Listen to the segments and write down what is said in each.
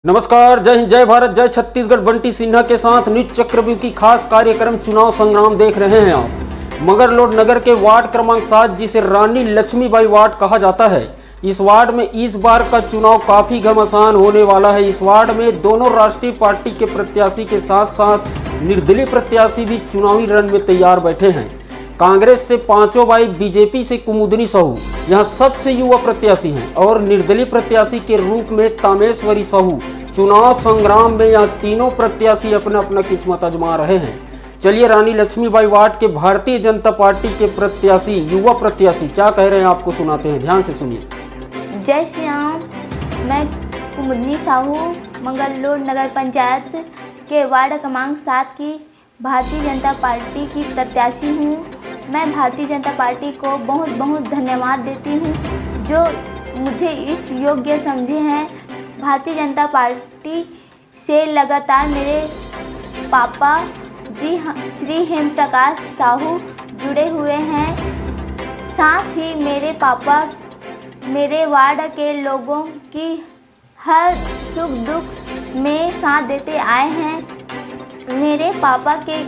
नमस्कार, जय हिंद, जय भारत, जय छत्तीसगढ़। बंटी सिन्हा के साथ न्यूज चक्रव्यूह की खास कार्यक्रम चुनाव संग्राम देख रहे हैं आप। मगरलोड नगर के वार्ड क्रमांक 7, जिसे रानी लक्ष्मीबाई वार्ड कहा जाता है, इस वार्ड में इस बार का चुनाव काफी घमासान होने वाला है। इस वार्ड में दोनों राष्ट्रीय पार्टी के प्रत्याशी के साथ साथ निर्दलीय प्रत्याशी भी चुनावी रण में तैयार बैठे हैं। कांग्रेस से पांचों बाई, बीजेपी से कुमुदनी साहू यहाँ सबसे युवा प्रत्याशी हैं और निर्दलीय प्रत्याशी के रूप में तामेश्वरी साहू चुनाव संग्राम में यहाँ तीनों प्रत्याशी अपना अपना किस्मत आजमा रहे हैं। चलिए रानी लक्ष्मीबाई वार्ड के भारतीय जनता पार्टी के प्रत्याशी, युवा प्रत्याशी क्या कह रहे हैं आपको सुनाते हैं, ध्यान से सुनिए। जय श्री राम। मैं कुमुदनी साहू मंगललोड नगर पंचायत के वार्ड क्रमांक 7 की भारतीय जनता पार्टी की प्रत्याशी हूँ। मैं भारतीय जनता पार्टी को बहुत बहुत धन्यवाद देती हूँ जो मुझे इस योग्य समझे हैं। भारतीय जनता पार्टी से लगातार मेरे पापा जी श्री हेम प्रकाश साहू जुड़े हुए हैं। साथ ही मेरे पापा मेरे वार्ड के लोगों की हर सुख दुख में साथ देते आए हैं। मेरे पापा के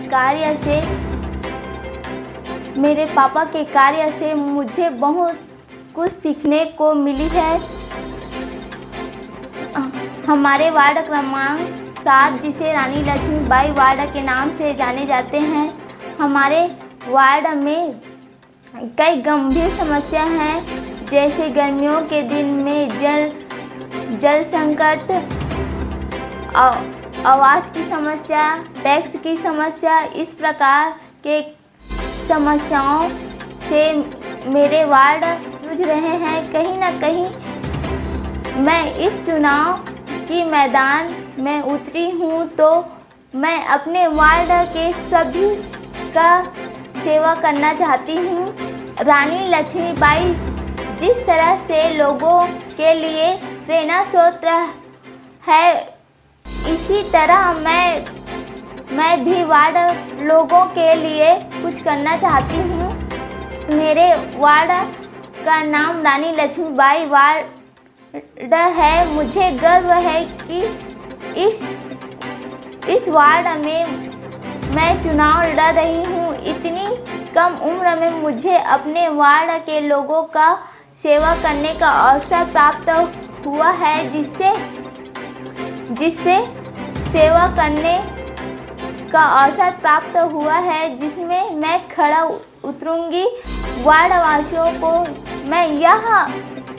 कार्य से मुझे बहुत कुछ सीखने को मिली है। हमारे वार्ड क्रमांक 7, जिसे रानी लक्ष्मीबाई वार्ड के नाम से जाने जाते हैं, हमारे वार्ड में कई गंभीर समस्या हैं, जैसे गर्मियों के दिन में जल संकट, आवास की समस्या, टैक्स की समस्या। इस प्रकार के समस्याओं से मेरे वार्ड जूझ रहे हैं। कहीं ना कहीं मैं इस चुनाव की मैदान में उतरी हूँ तो मैं अपने वार्ड के सभी का सेवा करना चाहती हूँ। रानी लक्ष्मीबाई जिस तरह से लोगों के लिए प्रेरणा स्रोत है, इसी तरह मैं भी वार्ड लोगों के लिए कुछ करना चाहती हूँ। मेरे वार्ड का नाम रानी लक्ष्मीबाई वार्ड है। मुझे गर्व है कि इस वार्ड में मैं चुनाव लड़ रही हूँ। इतनी कम उम्र में मुझे अपने वार्ड के लोगों का सेवा करने का अवसर प्राप्त हुआ है, जिससे सेवा करने का अवसर प्राप्त हुआ है, जिसमें मैं खड़ा उतरूंगी। वार्ड वासियों को मैं यह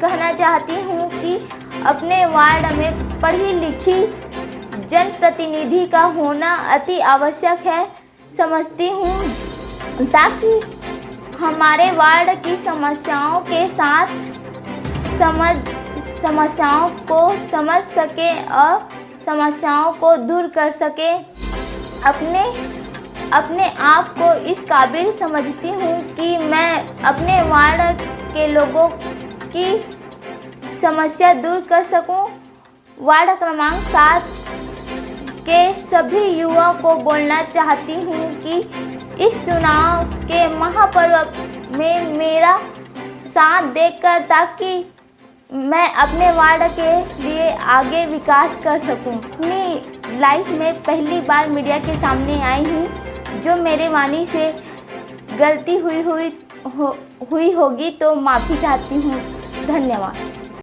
कहना चाहती हूँ कि अपने वार्ड में पढ़ी लिखी जनप्रतिनिधि का होना अति आवश्यक है समझती हूँ, ताकि हमारे वार्ड की समस्याओं के साथ समस्याओं को समझ सके और समस्याओं को दूर कर सके। अपने आप को इस काबिल समझती हूँ कि मैं अपने वार्ड के लोगों की समस्या दूर कर सकूँ। वार्ड क्रमांक 7 के सभी युवा को बोलना चाहती हूँ कि इस चुनाव के महापर्व में मेरा साथ देकर, ताकि मैं अपने वार्ड के लिए आगे विकास कर सकूं। अपनी लाइफ में पहली बार मीडिया के सामने आई हूँ, जो मेरे वाणी से गलती हुई होगी तो माफ़ी चाहती हूँ। धन्यवाद।